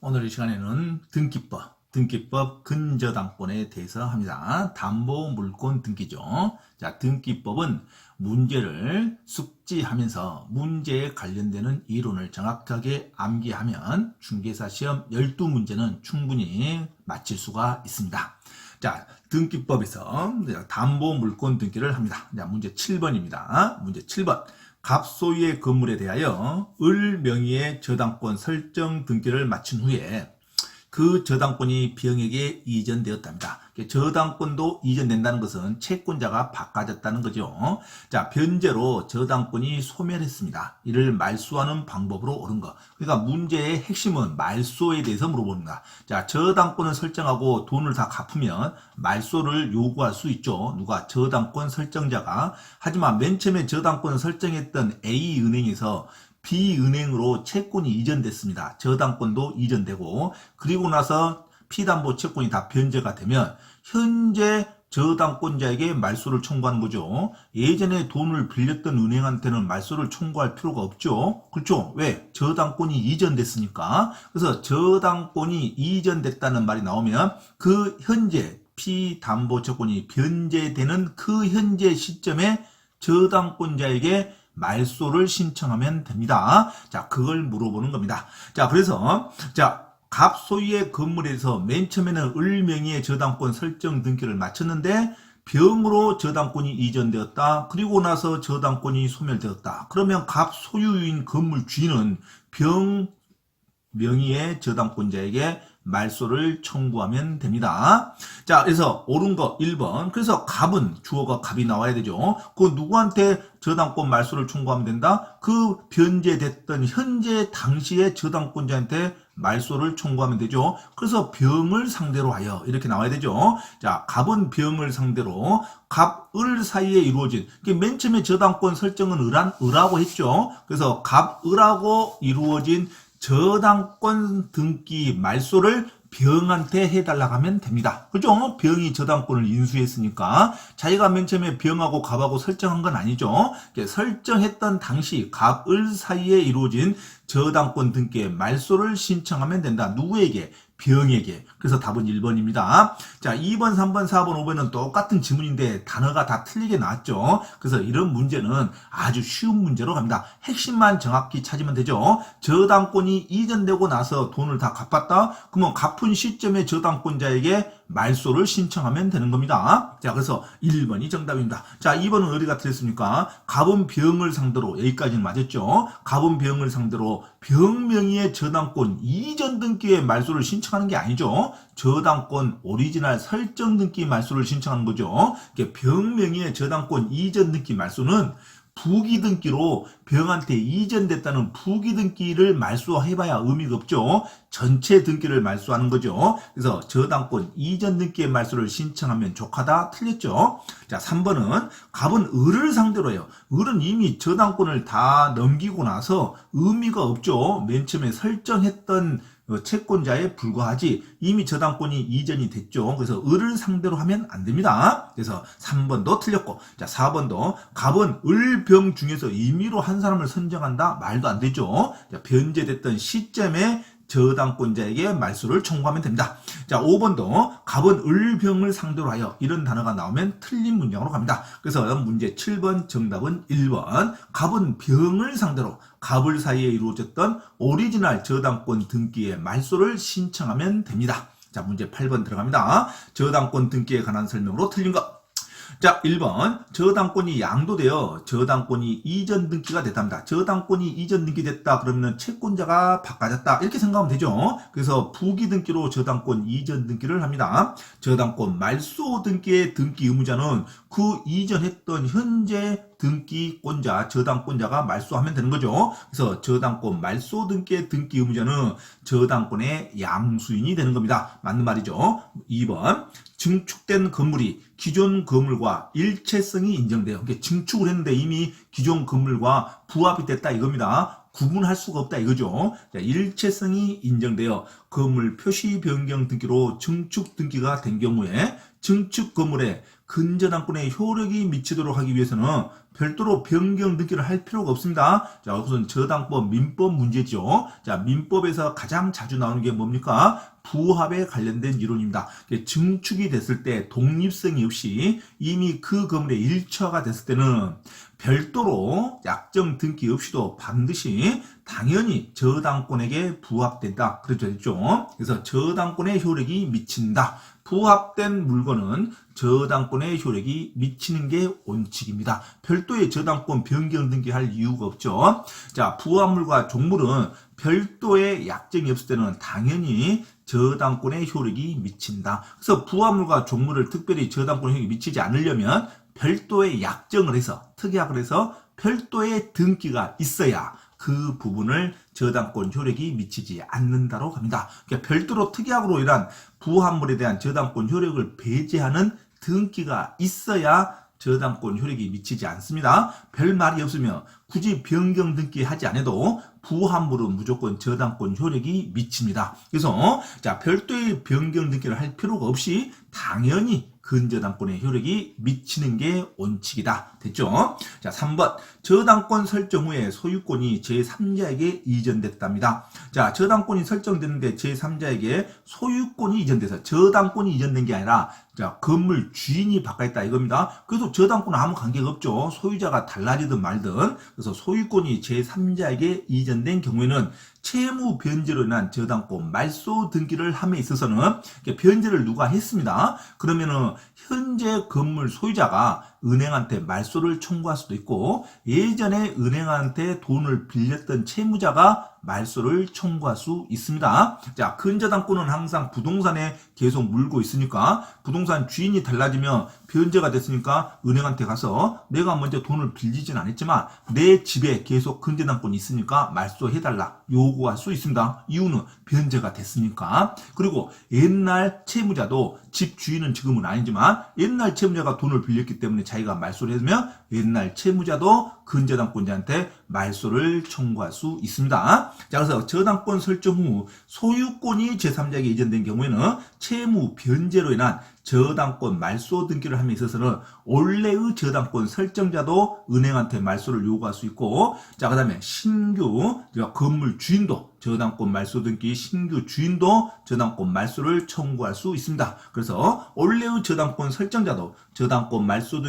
오늘 이 시간에는 등기법 근저당권에 대해서 합니다. 담보물권 등기죠. 자, 등기법은 문제를 숙지하면서 문제에 관련되는 이론을 정확하게 암기하면 중개사 시험 12문제는 충분히 맞힐 수가 있습니다. 자, 등기법에서 담보물권 등기를 합니다. 자, 문제 7번입니다. 문제 7번. 갑소유의 건물에 대하여 을 명의의 저당권 설정 등기를 마친 후에 그 저당권이 병에게 이전되었답니다. 저당권도 이전된다는 것은 채권자가 바꿔졌다는 거죠. 자, 변제로 저당권이 소멸했습니다. 이를 말소하는 방법으로 옳은 것. 그러니까 문제의 핵심은 말소에 대해서 물어봅니다. 자, 저당권을 설정하고 돈을 다 갚으면 말소를 요구할 수 있죠. 누가? 저당권 설정자가. 하지만 맨 처음에 저당권을 설정했던 A은행에서 B은행으로 채권이 이전됐습니다. 저당권도 이전되고, 그리고 나서 피담보 채권이 다 변제가 되면 현재 저당권자에게 말소를 청구하는 거죠. 예전에 돈을 빌렸던 은행한테는 말소를 청구할 필요가 없죠. 그렇죠? 왜? 저당권이 이전됐으니까. 그래서 저당권이 이전됐다는 말이 나오면 그 현재 피담보 채권이 변제되는 그 현재 시점에 저당권자에게 말소를 신청하면 됩니다. 자, 그걸 물어보는 겁니다. 자, 그래서 갑소유의 건물에서 맨 처음에는 을 명의의 저당권 설정 등기를 마쳤는데 병으로 저당권이 이전되었다. 그리고 나서 저당권이 소멸되었다. 그러면 갑소유인 건물 주인은 병 명의의 저당권자에게 말소를 청구하면 됩니다. 자, 그래서 옳은 거 1번. 그래서 갑은 주어가 갑이 나와야 되죠. 그 누구한테 저당권 말소를 청구하면 된다? 그 변제됐던 현재 당시의 저당권자한테 말소를 청구하면 되죠. 그래서 병을 상대로 하여 이렇게 나와야 되죠. 자, 갑은 병을 상대로 갑, 을 사이에 이루어진, 맨 처음에 저당권 설정은 을하고 했죠. 그래서 갑, 을하고 이루어진 저당권 등기 말소를 병한테 해달라고 하면 됩니다. 그죠? 병이 저당권을 인수했으니까 자기가 맨 처음에 병하고 갑하고 설정한 건 아니죠. 설정했던 당시 갑, 을 사이에 이루어진 저당권 등기의 말소를 신청하면 된다. 누구에게? 병에게. 그래서 답은 1번입니다. 자, 2번, 3번, 4번, 5번은 똑같은 지문인데 단어가 다 틀리게 나왔죠. 그래서 이런 문제는 아주 쉬운 문제로 갑니다. 핵심만 정확히 찾으면 되죠. 저당권이 이전되고 나서 돈을 다 갚았다? 그러면 갚은 시점에 저당권자에게 말소를 신청하면 되는 겁니다. 자, 그래서 1번이 정답입니다. 자, 2번은 어디가 틀렸습니까? 갑은 병을 상대로, 여기까지는 맞았죠. 갑은 병을 상대로 병 명의의 저당권 이전 등기의 말소를 신청하는 게 아니죠. 저당권 오리지널 설정 등기 말소를 신청하는 거죠. 병 명의의 저당권 이전 등기 말소는 부기 등기로 병한테 이전됐다는 부기 등기를 말소해봐야 의미가 없죠. 전체 등기를 말소하는 거죠. 그래서 저당권 이전 등기의 말소를 신청하면 족하다. 틀렸죠. 자, 3번은 갑은 을을 상대로 해요. 을은 이미 저당권을 다 넘기고 나서 의미가 없죠. 맨 처음에 설정했던 채권자에 불과하지 이미 저당권이 이전이 됐죠. 그래서 을을 상대로 하면 안 됩니다. 그래서 3번도 틀렸고, 자, 4번도 갑은 을, 병 중에서 임의로 한 사람을 선정한다? 말도 안 되죠. 자, 변제됐던 시점에 저당권자에게 말소를 청구하면 됩니다. 자, 5번도 갑은 을, 병을 상대로 하여 이런 단어가 나오면 틀린 문장으로 갑니다. 그래서 문제 7번 정답은 1번. 갑은 병을 상대로 갑을 사이에 이루어졌던 오리지널 저당권 등기의 말소를 신청하면 됩니다. 자, 문제 8번 들어갑니다. 저당권 등기에 관한 설명으로 틀린 것. 자, 1번. 저당권이 양도되어 저당권이 이전 등기가 됐답니다. 저당권이 이전 등기됐다 그러면 채권자가 바꿔졌다 이렇게 생각하면 되죠. 그래서 부기 등기로 저당권 이전 등기를 합니다. 저당권 말소 등기의 등기 의무자는 그 이전했던 현재 등기권자, 저당권자가 말소하면 되는 거죠. 그래서 저당권 말소 등기의 등기 의무자는 저당권의 양수인이 되는 겁니다. 맞는 말이죠. 2번. 증축된 건물이 기존 건물과 일체성이 인정돼요. 증축을 했는데 이미 기존 건물과 부합이 됐다 이겁니다. 구분할 수가 없다 이거죠. 자, 일체성이 인정되어 건물 표시 변경 등기로 증축 등기가 된 경우에 증축 건물의 근저당권의 효력이 미치도록 하기 위해서는 별도로 변경 등기를 할 필요가 없습니다. 자, 우선 저당법 민법 문제죠. 자, 민법에서 가장 자주 나오는 게 뭡니까? 부합에 관련된 이론입니다. 증축이 됐을 때 독립성이 없이 이미 그 건물의 일처가 됐을 때는 별도로 약정 등기 없이도 반드시 당연히 저당권에게 부합된다. 그렇죠. 그래서 저당권의 효력이 미친다. 부합된 물건은 저당권의 효력이 미치는 게 원칙입니다. 별도의 저당권 변경 등기할 이유가 없죠. 자, 부합물과 종물은 별도의 약정이 없을 때는 당연히 저당권의 효력이 미친다. 그래서 부합물과 종물을 특별히 저당권의 효력이 미치지 않으려면 별도의 약정을 해서 특약을 해서 별도의 등기가 있어야 그 부분을 저당권 효력이 미치지 않는다고 합니다. 그러니까 별도로 특약으로 인한 부합물에 대한 저당권 효력을 배제하는 등기가 있어야 저당권 효력이 미치지 않습니다. 별 말이 없으면 굳이 변경 등기하지 않아도 부합물은 무조건 저당권 효력이 미칩니다. 그래서 자, 별도의 변경 등기를 할 필요가 없이 당연히 근저당권의 효력이 미치는 게 원칙이다. 됐죠? 자, 3번. 저당권 설정 후에 소유권이 제3자에게 이전됐답니다. 자, 저당권이 설정됐는데 제3자에게 소유권이 이전돼서 저당권이 이전된 게 아니라 자, 건물 주인이 바뀌었다 이겁니다. 그래서 저당권은 아무 관계가 없죠. 소유자가 달라지든 말든. 그래서 소유권이 제3자에게 이전된 경우에는 채무 변제로 인한 저당권 말소 등기를 함에 있어서는 변제를 누가 했습니다. 그러면은 현재 건물 소유자가 은행한테 말소를 청구할 수도 있고 예전에 은행한테 돈을 빌렸던 채무자가 말소를 청구할 수 있습니다. 자, 근저당권은 항상 부동산에 계속 물고 있으니까 부동산 주인이 달라지면 변제가 됐으니까 은행한테 가서 내가 먼저 돈을 빌리진 않았지만 내 집에 계속 근저당권이 있으니까 말소해달라 요구할 수 있습니다. 이유는 변제가 됐으니까. 그리고 옛날 채무자도 집 주인은 지금은 아니지만 옛날 채무자가 돈을 빌렸기 때문에 자기가 말소를 해주면 옛날 채무자도 근저당권자한테 말소를 청구할 수 있습니다. 자, 그래서 저당권 설정 후 소유권이 제3자에게 이전된 경우에는 채무 변제로 인한 저당권 말소 등기를 함에 있어서는 원래의 저당권 설정자도 은행한테 말소를 요구할 수 있고, 자, 그 다음에 신규 건물 주인도 저당권 말소 등기 신규 주인도 저당권 말소를 청구할 수 있습니다. 그래서 원래의 저당권 설정자도 저당권 말소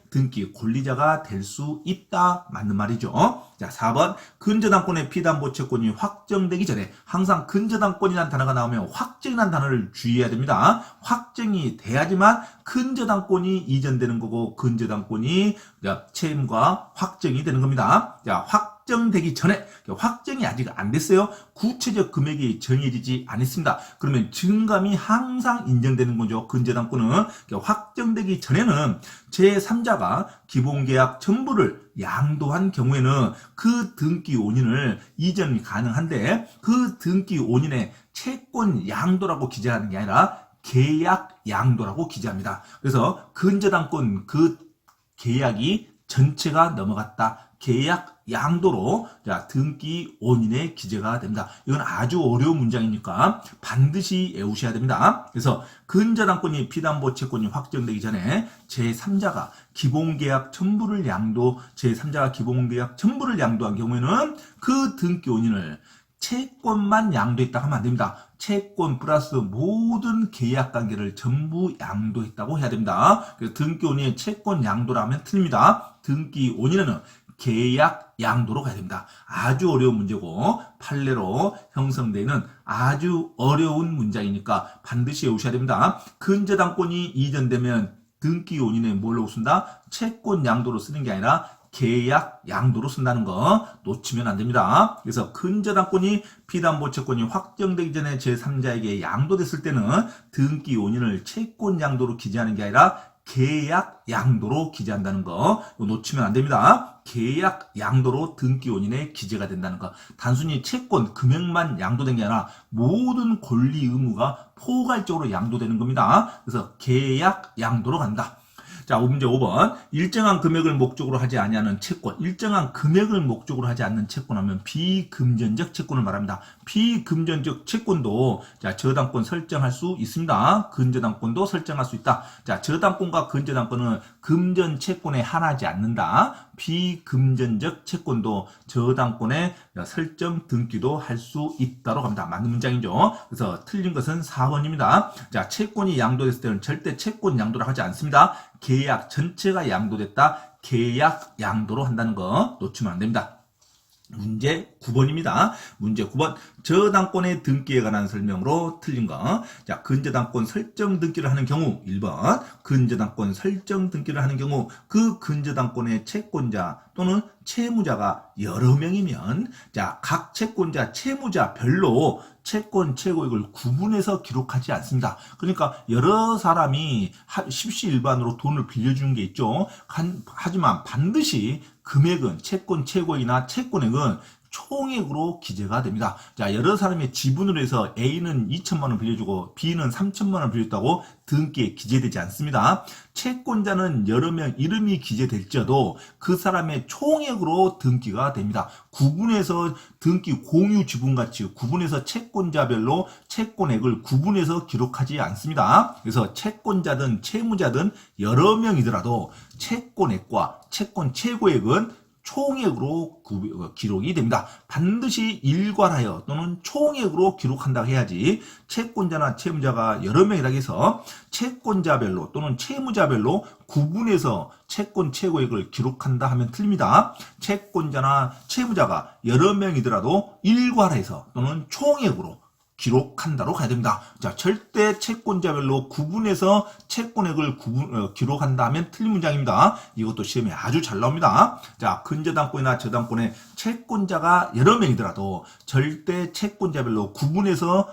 등기 권리자가 될 수 있다. 맞는 말이죠. 자, 4번. 근저당권의 피담보 채권이 확정되기 전에 항상 근저당권이라는 단어가 나오면 확정이라는 단어를 주의해야 됩니다. 확정이 돼야지만 근저당권이 이전되는 거고 근저당권이 채무가 확정이 되는 겁니다. 자, 확정되기 전에 확정이 아직 안 됐어요. 구체적 금액이 정해지지 않았습니다. 그러면 증감이 항상 인정되는 거죠. 근저당권은 확정되기 전에는 제3자가 기본계약 전부를 양도한 경우에는 그 등기 원인을 이전이 가능한데 그 등기 원인의 채권 양도라고 기재하는 게 아니라 계약 양도라고 기재합니다. 그래서 근저당권 그 계약이 전체가 넘어갔다. 계약 양도로 자, 등기 원인의 기재가 됩니다. 이건 아주 어려운 문장이니까 반드시 외우셔야 됩니다. 그래서 근저당권이 피담보 채권이 확정되기 전에 제3자가 기본계약 전부를 제3자가 기본계약 전부를 양도한 경우에는 그 등기 원인을 채권만 양도했다 하면 안 됩니다. 채권 플러스 모든 계약관계를 전부 양도했다고 해야 됩니다. 그래서 등기 원인의 채권 양도라면 틀립니다. 등기 원인에는 계약 양도로 가야 됩니다. 아주 어려운 문제고 판례로 형성되는 아주 어려운 문장이니까 반드시 외우셔야 됩니다. 근저당권이 이전되면 등기 원인에 뭘로 쓴다? 채권 양도로 쓰는 게 아니라 계약 양도로 쓴다는 거 놓치면 안 됩니다. 그래서 근저당권이 피담보 채권이 확정되기 전에 제3자에게 양도됐을 때는 등기 원인을 채권 양도로 기재하는 게 아니라 계약 양도로 기재한다는 거 놓치면 안 됩니다. 계약 양도로 등기 원인의 기재가 된다는 거. 단순히 채권 금액만 양도된 게 아니라 모든 권리 의무가 포괄적으로 양도되는 겁니다. 그래서 계약 양도로 간다. 자, 문제 5번. 일정한 금액을 목적으로 하지 아니하는 채권. 일정한 금액을 목적으로 하지 않는 채권하면 비금전적 채권을 말합니다. 비금전적 채권도 자, 저당권 설정할 수 있습니다. 근저당권도 설정할 수 있다. 자, 저당권과 근저당권은 금전 채권에 한하지 않는다. 비금전적 채권도 저당권의 설정 등기도 할 수 있다고 합니다. 맞는 문장이죠. 그래서 틀린 것은 4번입니다. 자, 채권이 양도됐을 때는 절대 채권 양도를 하지 않습니다. 계약 전체가 양도됐다. 계약 양도로 한다는 거 놓치면 안 됩니다. 문제 9번입니다. 문제 9번. 저당권의 등기에 관한 설명으로 틀린 거. 자, 근저당권 설정 등기를 하는 경우 1번. 근저당권 설정 등기를 하는 경우 그 근저당권의 채권자 또는 채무자가 여러 명이면 자, 각 채권자, 채무자별로 채권 최고액을 구분해서 기록하지 않습니다. 그러니까 여러 사람이 십시일반으로 돈을 빌려주는 게 있죠. 하지만 반드시 금액은 채권 최고액이나 채권액은 총액으로 기재가 됩니다. 자, 여러 사람의 지분으로 해서 A는 2천만 원 빌려주고 B는 3천만 원 빌렸다고 등기에 기재되지 않습니다. 채권자는 여러 명 이름이 기재될지라도 그 사람의 총액으로 등기가 됩니다. 구분해서 등기 공유 지분가치 구분해서 채권자별로 채권액을 구분해서 기록하지 않습니다. 그래서 채권자든 채무자든 여러 명이더라도 채권액과 채권 최고액은 총액으로 기록이 됩니다. 반드시 일괄하여 또는 총액으로 기록한다고 해야지 채권자나 채무자가 여러 명이라 해서 채권자별로 또는 채무자별로 구분해서 채권 최고액을 기록한다 하면 틀립니다. 채권자나 채무자가 여러 명이더라도 일괄해서 또는 총액으로 기록한다로 가야 됩니다. 자, 절대 채권자별로 구분해서 채권액을 기록한다 하면 틀린 문장입니다. 이것도 시험에 아주 잘 나옵니다. 자, 근저당권이나 저당권의 채권자가 여러 명이더라도 절대 채권자별로 구분해서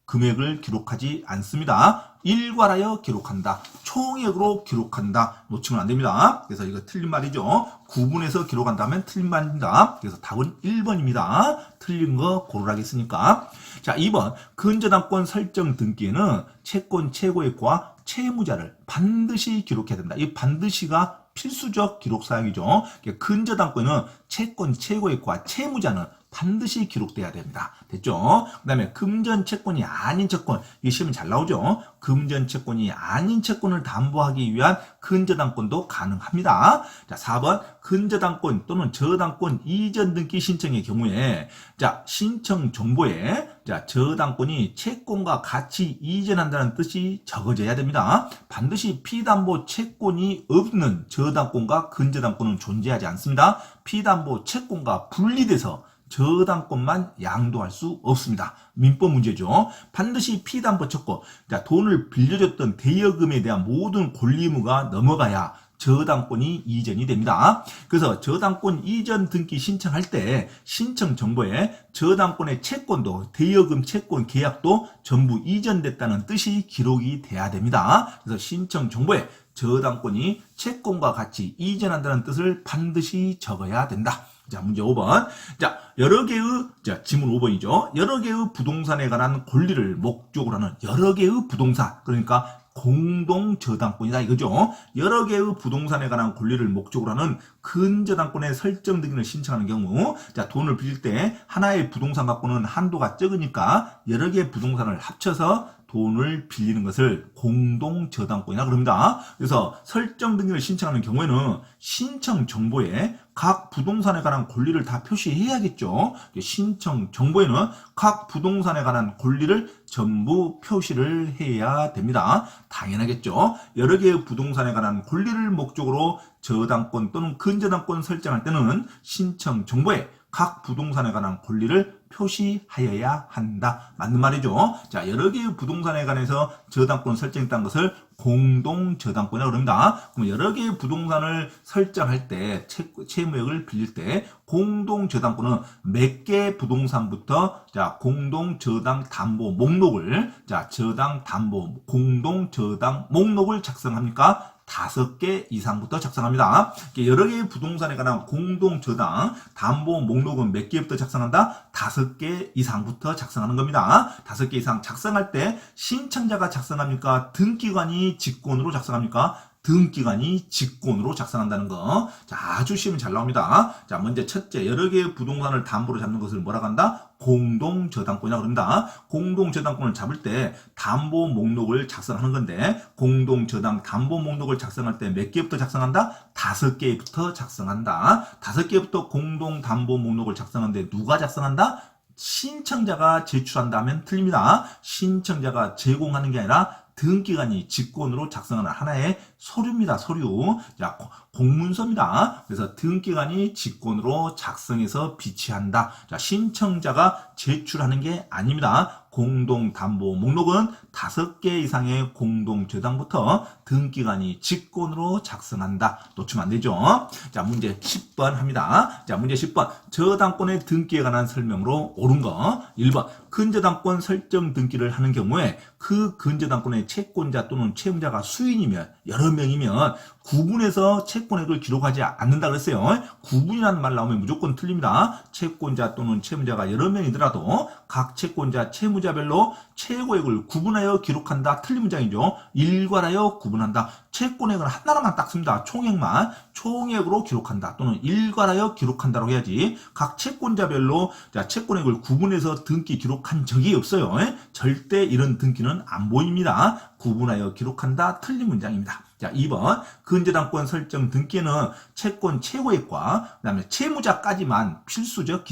금액을 기록하지 않습니다. 일괄하여 기록한다. 총액으로 기록한다. 놓치면 안 됩니다. 그래서 이거 틀린 말이죠. 구분해서 기록한다면 틀린 말입니다. 그래서 답은 1번입니다. 틀린 거 고르라겠으니까. 자, 2번. 근저당권 설정 등기에는 채권 최고액과 채무자를 반드시 기록해야 된다. 이 반드시가 필수적 기록 사항이죠. 근저당권은 채권 최고액과 채무자는 반드시 기록돼야 됩니다. 됐죠? 그 다음에 금전 채권이 아닌 채권, 이 시험이 잘 나오죠? 금전 채권이 아닌 채권을 담보하기 위한 근저당권도 가능합니다. 자, 4번 근저당권 또는 저당권 이전 등기 신청의 경우에 자, 신청 정보에 자, 저당권이 채권과 같이 이전한다는 뜻이 적어져야 됩니다. 반드시 피담보 채권이 없는 저당권과 근저당권은 존재하지 않습니다. 피담보 채권과 분리돼서 저당권만 양도할 수 없습니다. 민법 문제죠. 반드시 피담보 채권, 자, 돈을 빌려줬던 대여금에 대한 모든 권리 의무가 넘어가야 저당권이 이전이 됩니다. 그래서 저당권 이전 등기 신청할 때 신청 정보에 저당권의 채권도 대여금 채권 계약도 전부 이전됐다는 뜻이 기록이 돼야 됩니다. 그래서 신청 정보에 저당권이 채권과 같이 이전한다는 뜻을 반드시 적어야 된다. 자, 문제 5번. 자, 여러 개의, 자, 지문 5번이죠. 여러 개의 부동산에 관한 권리를 목적으로 하는 여러 개의 부동산. 그러니까 공동저당권이다 이거죠. 여러 개의 부동산에 관한 권리를 목적으로 하는 근저당권의 설정 등기를 신청하는 경우, 자, 돈을 빌릴 때 하나의 부동산 갖고는 한도가 적으니까 여러 개의 부동산을 합쳐서 돈을 빌리는 것을 공동저당권이라 그럽니다. 그래서 설정 등기를 신청하는 경우에는 신청 정보에 각 부동산에 관한 권리를 다 표시해야겠죠. 신청 정보에는 각 부동산에 관한 권리를 전부 표시를 해야 됩니다. 당연하겠죠. 여러 개의 부동산에 관한 권리를 목적으로 저당권 또는 근저당권 설정할 때는 신청 정보에 각 부동산에 관한 권리를 표시하여야 한다. 맞는 말이죠. 자, 여러 개의 부동산에 관해서 저당권 설정했다는 것을 공동저당권이라고 그럽니다. 그럼 여러 개의 부동산을 설정할 때 채무액을 빌릴 때 공동저당권은 몇 개의 부동산부터 자, 공동저당 담보 목록을 자, 저당 담보 공동저당 목록을 작성합니까? 5개 이상부터 작성합니다. 여러 개의 부동산에 관한 공동저당 담보 목록은 몇 개부터 작성한다? 5개 이상부터 작성하는 겁니다. 5개 이상 작성할 때 신청자가 작성합니까? 등기관이 직권으로 작성합니까? 등기관이 직권으로 작성한다는 거. 자, 아주 시험이 잘 나옵니다. 자, 먼저 첫째, 여러 개의 부동산을 담보로 잡는 것을 뭐라고 한다? 공동저당권이라고 합니다. 공동저당권을 잡을 때 담보 목록을 작성하는 건데, 공동저당 담보 목록을 작성할 때 몇 개부터 작성한다? 5개부터 작성한다. 5개부터 공동담보 목록을 작성하는데 누가 작성한다? 신청자가 제출한다 하면 틀립니다. 신청자가 제공하는 게 아니라 등기관이 직권으로 작성하는 하나의 서류입니다. 서류. 자, 공문서입니다. 그래서 등기관이 직권으로 작성해서 비치한다. 자, 신청자가 제출하는 게 아닙니다. 공동담보 목록은 5개 이상의 공동저당부터 등기관이 직권으로 작성한다. 놓치면 안 되죠. 자, 문제 10번 합니다. 자, 문제 10번. 저당권의 등기에 관한 설명으로 옳은 거. 1번. 근저당권 설정 등기를 하는 경우에 그 근저당권의 채권자 또는 채무자가 수인이면 여러 명이면 구분해서 채권액을 기록하지 않는다 그랬어요. 구분이라는 말 나오면 무조건 틀립니다. 채권자 또는 채무자가 여러 명이더라도 각 채권자 채무자별로 최고액을 구분하여 기록한다. 틀린 문장이죠. 일괄하여 구분한다. 채권액은 하나만 딱 씁니다. 총액만 총액으로 기록한다. 또는 일괄하여 기록한다고 해야지. 각 채권자별로 자, 채권액을 구분해서 등기 기록한 적이 없어요. 절대 이런 등기는 안 보입니다. 구분하여 기록한다. 틀린 문장입니다. 자, 2번. 근저당권 설정 등기에는 채권 최고액과 그다음에 채무자까지만 필수적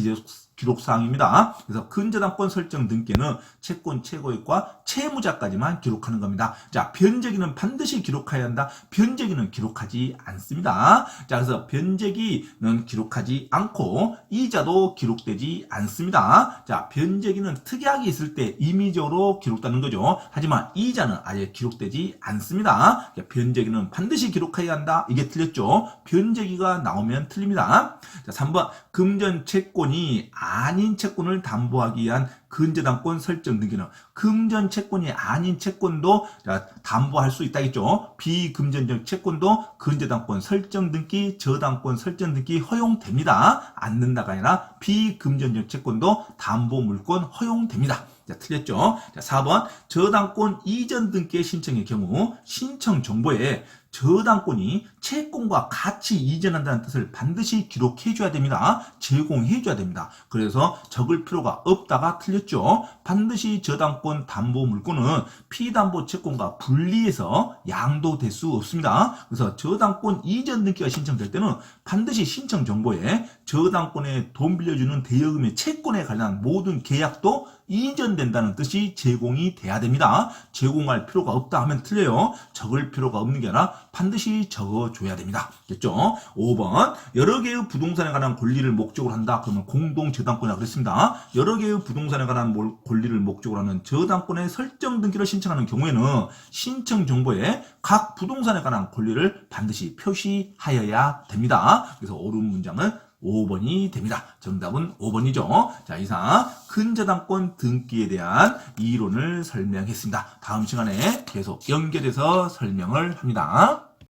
기록사항입니다. 그래서 근저당권 설정 등기는 채권 최고액과 채무자까지만 기록하는 겁니다. 자, 변제기는 반드시 기록해야 한다. 변제기는 기록하지 않습니다. 자, 그래서 변제기는 기록하지 않고 이자도 기록되지 않습니다. 자, 변제기는 특약이 있을 때 임의적으로 기록되는 거죠. 하지만 이자는 아예 기록되지 않습니다. 변제기는 반드시 기록해야 한다. 이게 틀렸죠. 변제기가 나오면 틀립니다. 자, 3번. 금전 채권이 아닌 채권을 담보하기 위한 근저당권 설정 등기는 금전 채권이 아닌 채권도 담보할 수 있다겠죠. 비금전적 채권도 근저당권 설정 등기, 저당권 설정 등기 허용됩니다. 않는다가 아니라 비금전적 채권도 담보 물권 허용됩니다. 자, 틀렸죠. 자, 4번. 저당권 이전 등기의 신청의 경우 신청 정보에 저당권이 채권과 같이 이전한다는 뜻을 반드시 기록해줘야 됩니다. 제공해줘야 됩니다. 그래서 적을 필요가 없다가 틀렸죠. 반드시 저당권 담보 물권은 피담보 채권과 분리해서 양도될 수 없습니다. 그래서 저당권 이전 등기가 신청될 때는 반드시 신청 정보에 저당권에 돈 빌려주는 대여금의 채권에 관련한 모든 계약도 이전된다는 뜻이 제공이 돼야 됩니다. 제공할 필요가 없다 하면 틀려요. 적을 필요가 없는 게 아니라 반드시 적어줘야 됩니다. 됐죠? 5번. 여러 개의 부동산에 관한 권리를 목적으로 한다. 그러면 공동저당권이라고 그랬습니다. 여러 개의 부동산에 관한 권리를 목적으로 하는 저당권의 설정 등기를 신청하는 경우에는 신청 정보에 각 부동산에 관한 권리를 반드시 표시하여야 됩니다. 그래서 옳은 문장은 5번이 됩니다. 정답은 5번이죠. 자, 이상 근저당권 등기에 대한 이론을 설명했습니다. 다음 시간에 계속 연결해서 설명을 합니다.